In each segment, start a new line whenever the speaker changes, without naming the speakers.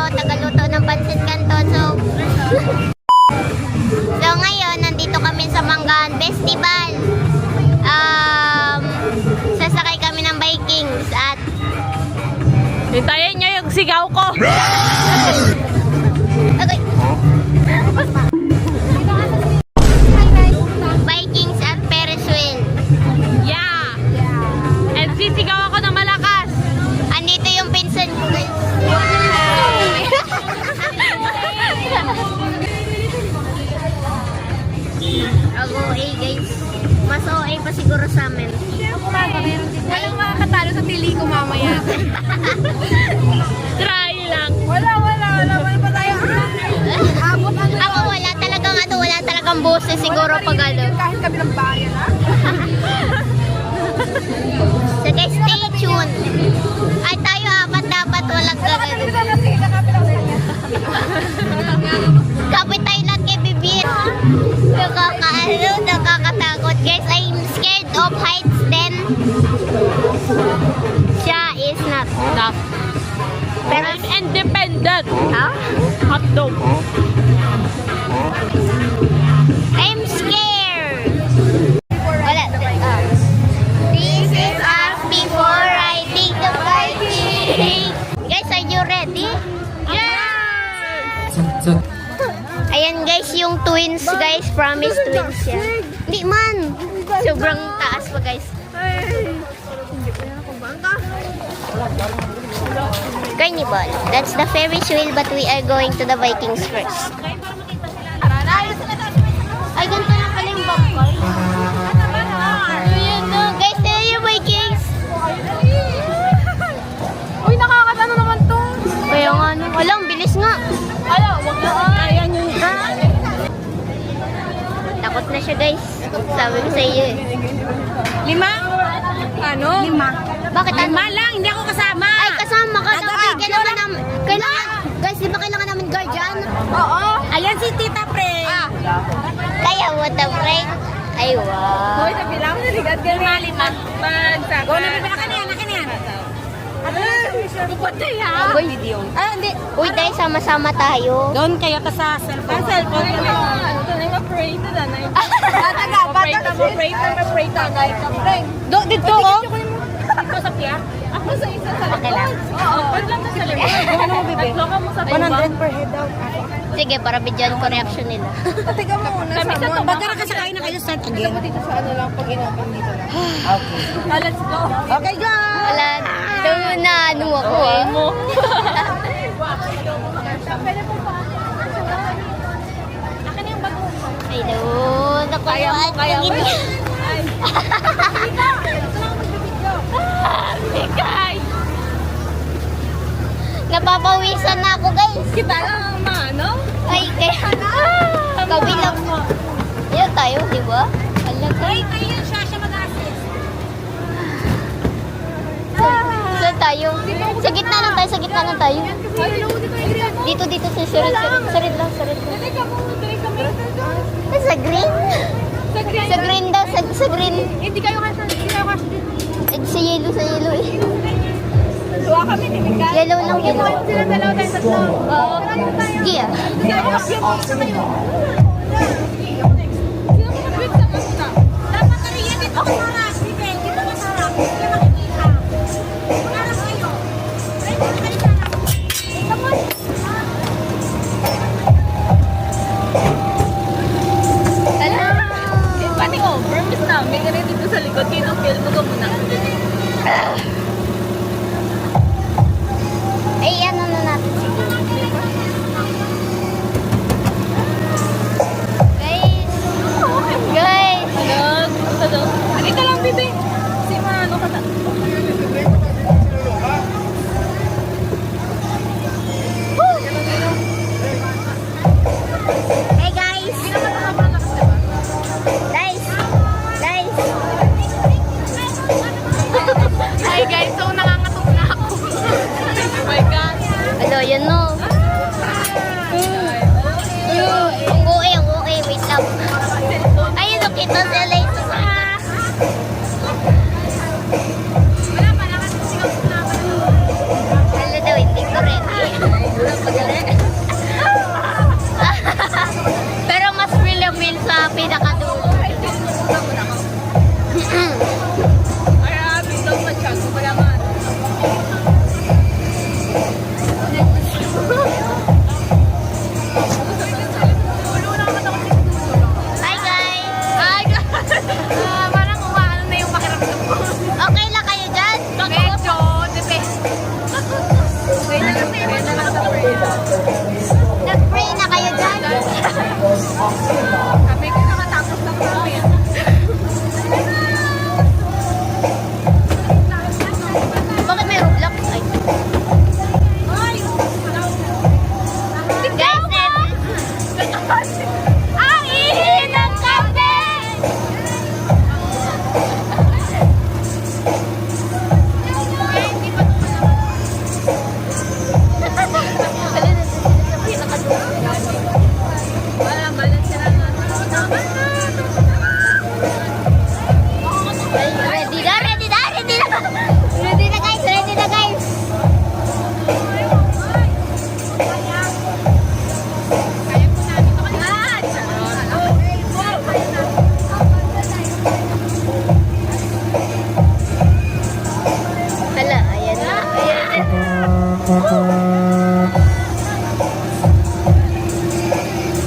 tagaluto ng pancit canton. So ngayon, nandito kami sa Manggahan Festival. Sasakay kami ng Vikings at
hintayin nyo yung sigaw ko.
okay. Vikings at Ferris wheel.
Yeah. And sisigaw ako ng malakas.
Andito yung pinsan ko, guys. Ako, guys. Mas OA pa siguro sa amin.
Walang makakatalo sa tili ko mamaya.
Try lang.
Wala pa tayo. Abot ano.
Ako wala talagang boses siguro pag ano.
Kahit kami ng bayan, ha?
So guys, stay tuned. Ay tayo apat dapat walang gagawin. Kapit tayo lahat kay Bibir. Nakakatakot. Guys, I'm scared of heights then. Siya is not.
Stop.
Pero,
I'm independent.
ha?
Hotdog.
I'm scared. Wala. This is us before I take the Viking. Guys, are you ready?
Yes!
Ayan guys, yung twins guys. Promise twins siya. Hindi man. Sobrang taas pa guys. Carnival. That's the Ferris wheel but we are going to the Vikings first. Ay, ganito na pala yung bangkay. Ayan na. Guys, tayo yung Vikings.
Uy, nakakatano naman to.
Kaya nga no. Walang, bilis nga.
Wag na. Ayan yung
Takot na siya guys. Sabi ko sa iyo eh.
5? Ano? 5.
Bakit ano?
lang, hindi ako kasama.
Ay, kasama ka daw. Ay, kailangan. Guys, di ba kailangan namin guardian?
Oo. Ayan si Tita Pre.
Kaya what the friend? Ay, wow.
Hoy, sabi lang, naligat ka na. 5. Magsaka. Go na, bibila ka na yan. Pupatay ha.
Uy,
Hindi.
uy, dahil sama-sama tayo.
Doon kayo ta sa cellphone. Cellphone ka na. Ito na yung ma-pray na na. Ma-pray ta. Dito oh. Dito sa piya? Ako sa isa sa likod.
Okay lang.
Oo. Pag lang sa likod. Ano mo, bebe? Tatlo ka mo sa
100
per head daw.
Sige, para bidyan ko reaction nila.
Tiga mo muna sa mo. Ba't ka kasakain na kayo start again? Dito dito sa ano lang, pag inopen dito lang. Okay. Let's go. Okay, go!
Wala, na ano ako ah.
Akin yung bago.
Ay, doon.
Kaya mo. Guys!
Napapawisan na ako, guys.
Kita lang ano?
Ay, kaya kabilang mo. Yan tayo, di ba? Alam ko.
Ay, kayo yung Shasha mag-assist.
Saan tayo? Sa gitna lang tayo. Dito, sa sarid lang.
Teka mo, kami.
Sa green? Sa green daw, sa green.
Hindi kayo kasi
Eh, sa yellow eh.
Tuwa kami, timigal.
Yellow lang, yellow.
Sila dalawa tayo tatlo. Oo.
Sige ah.
Dapat na rin yan dito sa harap. Dito masarap. Dito makikita. Para kayo. Dito makikita. Pati over, miss namin. Ganun dito sa likod. Kinukil mo ka muna.
Ay, ano na natin. Guys,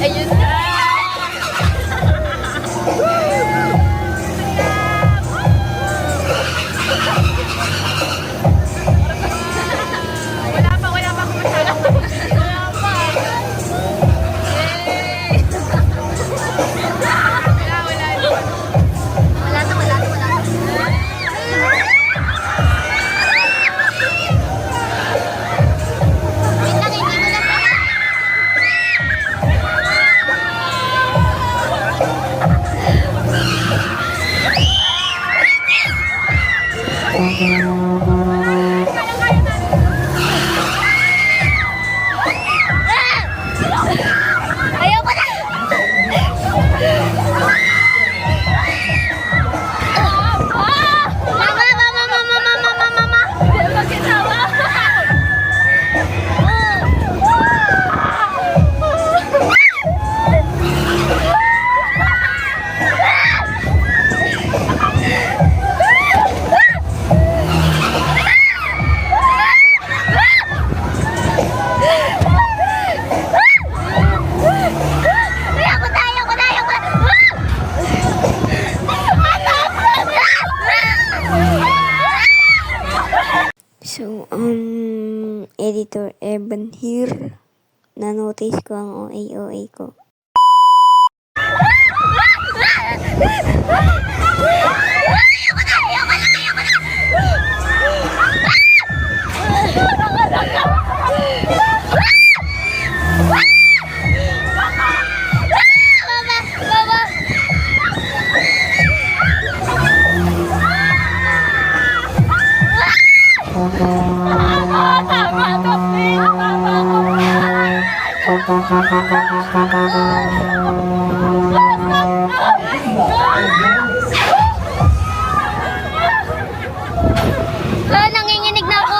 Ayun na.
Wala pa ako masyado. Wala pa. Yay!
Wait lang, hindi ko na pa. Ayaw ko na. Mama.
Bakit tawa?
Ayaw ko na. So, Editor Evan here. Na-notice ko ang OA ko. Nanginginig na ako.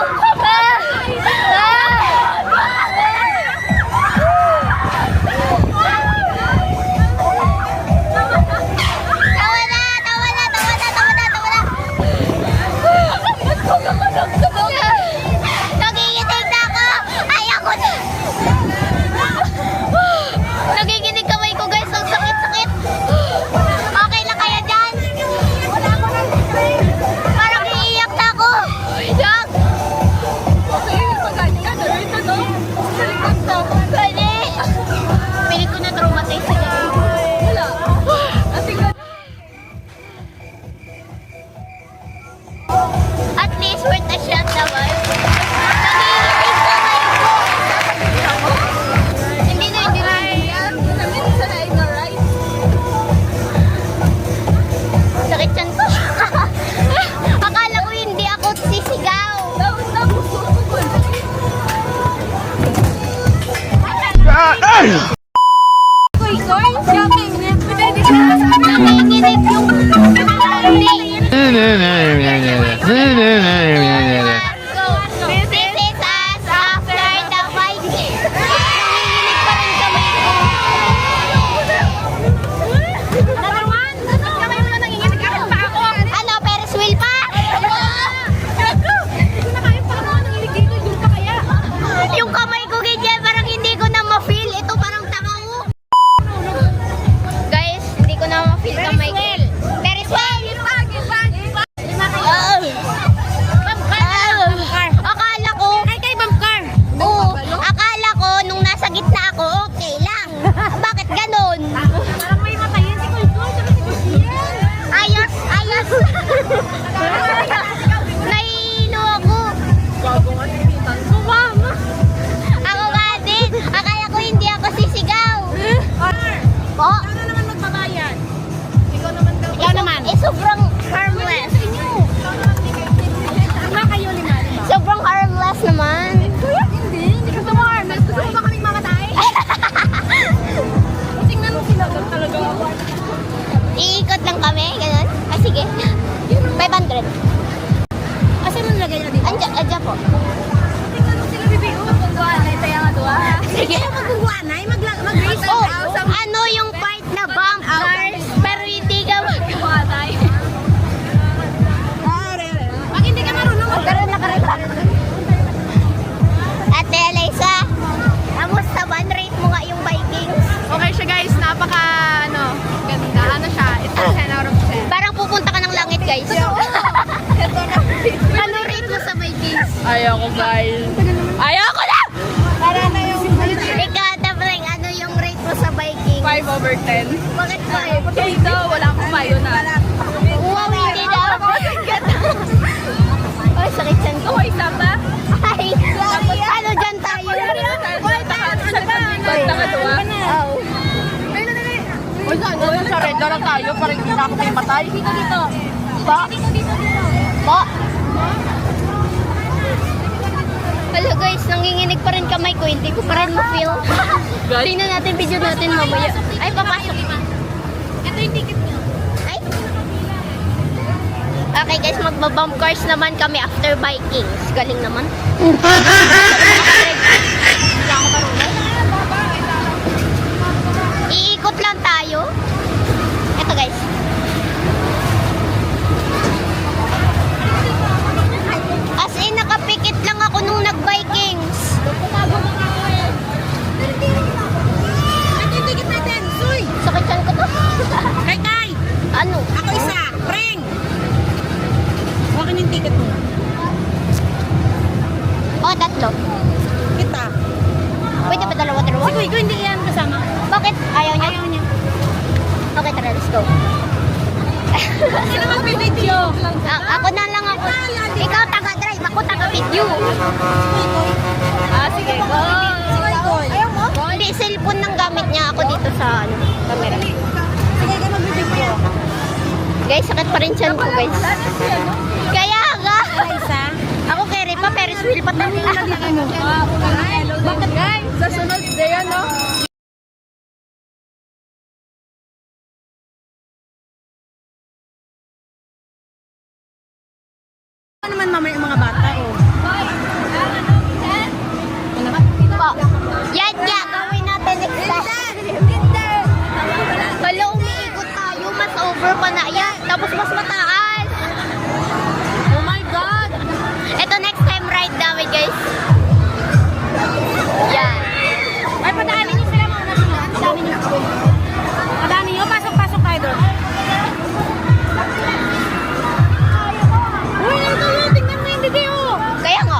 Nanginginig na ako. Ayoko na. Nagiginig kamay ko, guys. Ang sakit-sakit. Okay lang kaya dyan? Parang iiyak na ako. Iyak. Pwede. Pilit ko na traumatize sila. At least worth a shot naman. Nagiginig kamay ko. Hindi na. Sakit yan ko. Akala ko hindi ako sisigaw. Nanginginig yung This is us after the fight. Nanginginig pa rin kamay ko. Ano, Ferris wheel pa? Yung kamay ko ganyan, parang hindi ko na ma-feel. Ito parang tanga ko. Guys, hindi ko na ma-feel kamay ko. Ferris wheel! Akala ko... Oo, akala ko nung nasa gitna ako, okay lang. Bakit ganon? Ayos! Nahihilo ako. Ako nga din. Akala ko hindi ako sisigaw. Po?
Ikaw naman.
Sobrang harmless. Sobrang harmless naman.
Hindi ka harmless. Gusto mo ba kaming mamatay? Tingnan mo sila talaga ako.
Iikot lang kami, ganun. Ah, sige. 500.
Kasi mo nilagay na dito.
Andiyan po.
Tingnan mo sila bibigo. Magbuanay tayo nga doon.
Sige.
Magbuanay? Mag-race
Oh,
out sa
ano yung part na bump cars, pero hindi ka
buanay. Pag hindi ka marunong
magkaroon na karita.
Ayoko, guys. Ayoko na!
Para na yung...
Ikaw, Tabreng, ano yung rate mo sa biking?
5/10.
Bakit 5?
Kasi daw, wala akong mayo na.
Wow, hindi daw. Ay, sakit yan ko.
Oh, isa pa?
Ay, ano dyan tayo?
Tanga-tuwa.
Oh.
Uy, ano yun? Sa red lang tayo. Parang hindi na ako may matay. Dito. Ba?
Ba? Hello guys, nanginginig pa rin kamay ko. Hindi ko pa rin ma-feel.
Guys?
Tingnan natin video natin mamaya. Ay, papasok.
Ito yung ticket nyo.
Ay. Okay guys, magbabump cars naman kami after Vikings. Galing naman. Iikot lang tayo. Ito guys. As in, nakapikit lang ako nung nag-Vikings.
Ito yung ticket natin. Suy!
Sakit saan ko to.
Kay Kai!
Ano?
Ako isa. Preng! Wakin yung ticket mo.
Oh, tatlo.
Kita.
Pwede ba dalawa-dalawa?
Sige, ko hindi yan kasama.
Bakit? Ayaw niya?
Ayaw niya.
Okay, tara, let's go.
Sino mag-video?
Ako na lang ako. Ikaw taga-drive, ako taga-video.
Ah, sige. Go.
Ayaw mo?
Hindi, cellphone nang gamit niya. Ako dito sa camera.
Sige, ka mag-video.
Guys, sakit pa rin siyan ko, guys. Kaya nga.
Isa.
Ako kay Ripa, Ferris wheel pa tayo.
Bakit, guys? Sa sunod, Dayan, no?
Ano naman mamaya yung mga bata, oh.
Yan nga, gawin natin next time. Hala, umiikot tayo. Mas over pa na yan. Tapos mas mataas.
Oh my God!
Ito next time ride namin, guys. Yan.
Ay, padaanin niyo sila mga nasunod. Padaanin niyo. Padaanin niyo. Pasok-pasok tayo doon. Uy, nandun. Tingnan mo yung video.
Kaya nga,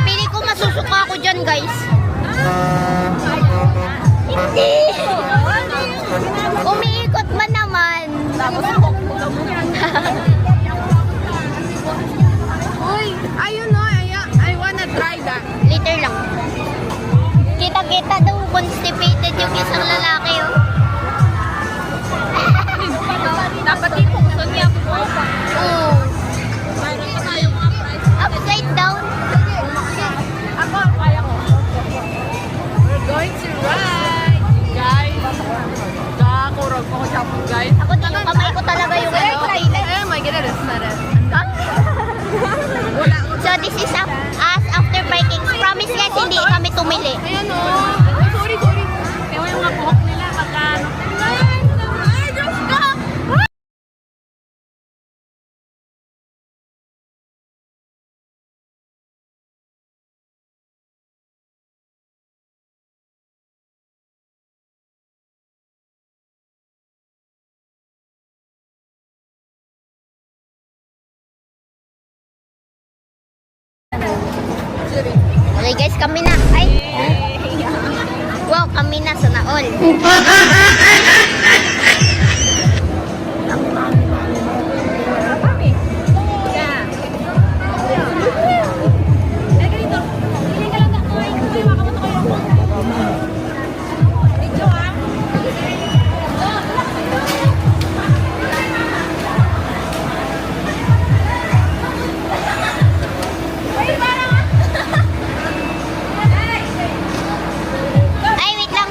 pili ko masusuka ako dyan, guys. Hindi. Umiikot man naman.
Tapos,
Uy, ayun no. I wanna try that.
Liter lang. Kita-kita daw, constipated yung isang lalaki, oh.
dapat ipuksan niya ako.
Oo. Upside down.
Ako, kaya ko. We're going to ride. Guys. Kakurog ko siya po, guys.
Ako din yung kamay ko talaga yung ano.
Oh my God, that's not it.
So this is us after Vikings. Promise guys, hindi kami tumili.
Ayan o. Sorry. Ewan yung mga buhok nila. Magkano. Ay, Diyos ko!
Okay guys, kami na. Ay! Wow, kami na. Sana all. Ay, wait lang.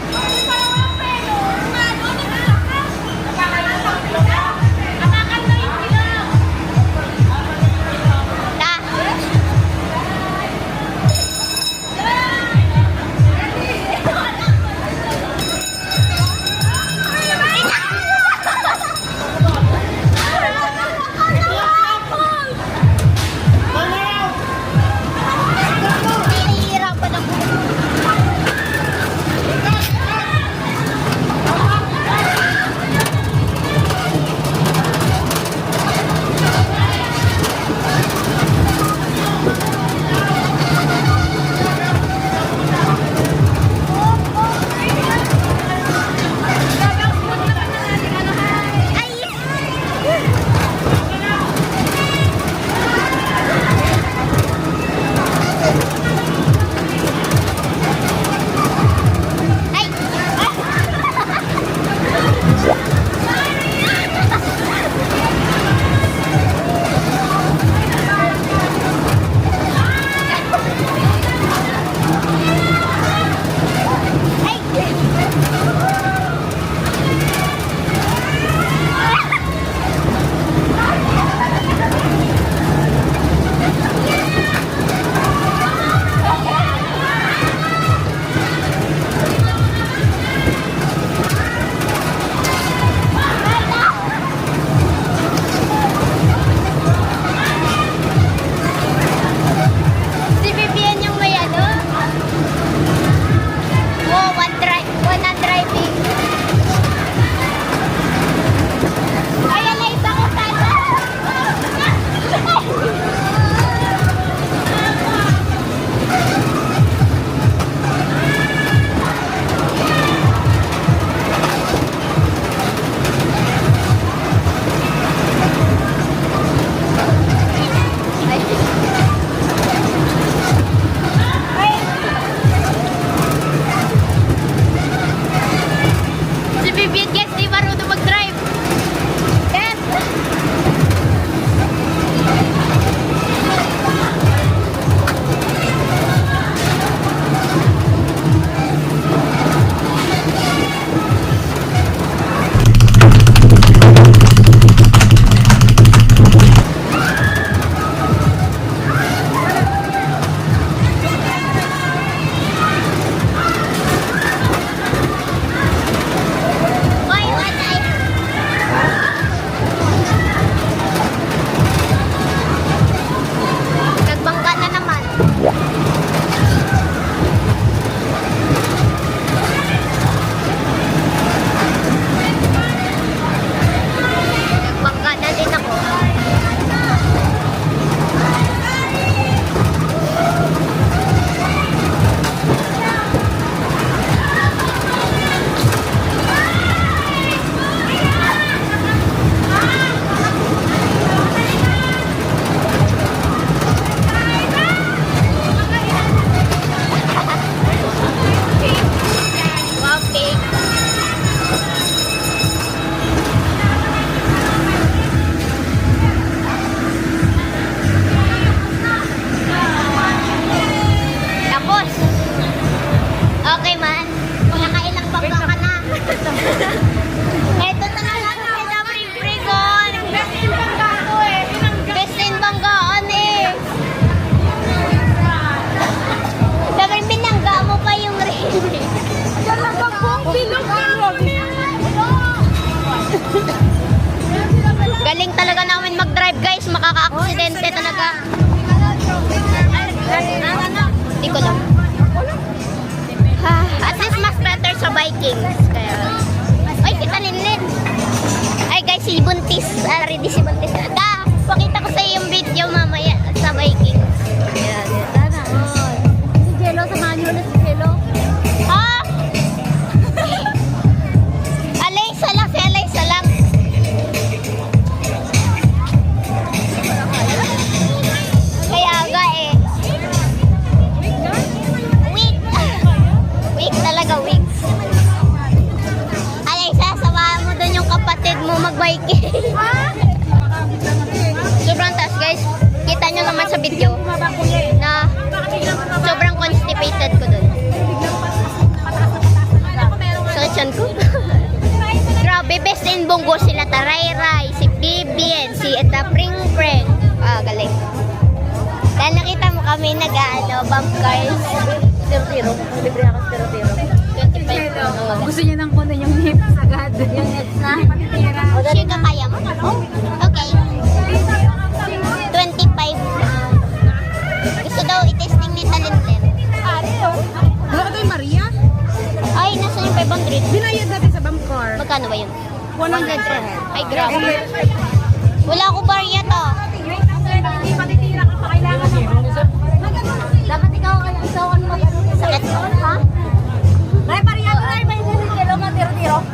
mag-drive guys, makaka-aksidente talaga. Hindi ko lang. At least mas better sa Vikings. Kaya... Ay, kita Linlin. Ay guys, si Buntis. Ready si Buntis. Pakita ko sa iyo yung video mamaya sa Vikings. Ayan.
Si Jello, samahan nyo na si Jello.
Ha? Alaysa lang, si Alaysa lang. Kaya nga eh. Weak. Weak talaga, weak. Alaysa, samahan mo doon yung kapatid mo mag-biking. Sobrang taas guys. Kita nyo naman sa video na sobrang constipated ko doon. Sakit siyan ko. Grabe, best in Bongo sila Tarayray, si Bibian, si Eta Pring Pring. Galing. Dahil nakita mo kami bump cars.
Tiro-tiro. Libre ako sa tiro-tiro.
25.
Gusto niya ng kuno yung hips agad. Yung hips na. Patitira.
Siya kaya mo? Okay. 25. Gusto daw i-testing ni Talentlin.
Wala ka yung Maria?
Ay, nasa yung 500?
Binayad natin sa bump car.
Magkano ba yun?
100.
Ay, grabe. Wala ko barya to.
Hindi patitira ka pa kailangan ng dapat ikaw ano mag-ano.
Sakit. Ha?
May Maria to na may Jello nga tiro-tiro.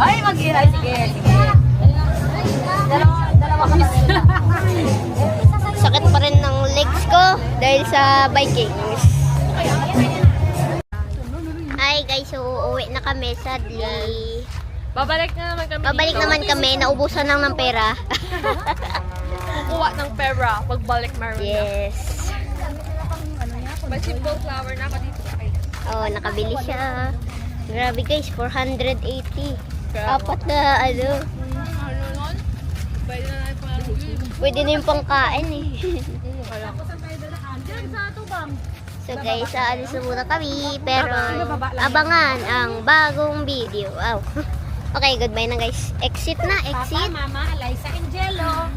Ay, mag-iray. Sige. Dalawa ka na.
Sakit pa rin ng legs ko dahil sa Vikings. Ay guys, so uuwi na kami sadly.
Babalik na naman kami
Babalik
dito.
naman kami, naubusan lang ng pera.
Kukuha ng pera pagbalik meron na.
Yes.
May simple flower na ako dito.
Oh, nakabili siya. Grabe guys, 480. Apat na
Ano nun? Pwede na natin pang
Pwede na yung pangkain eh. So guys, aalis na muna kami. Pero abangan ang bagong video. Wow. Okay, goodbye na guys. Exit na, exit.
Mama, Alaysa and Jello.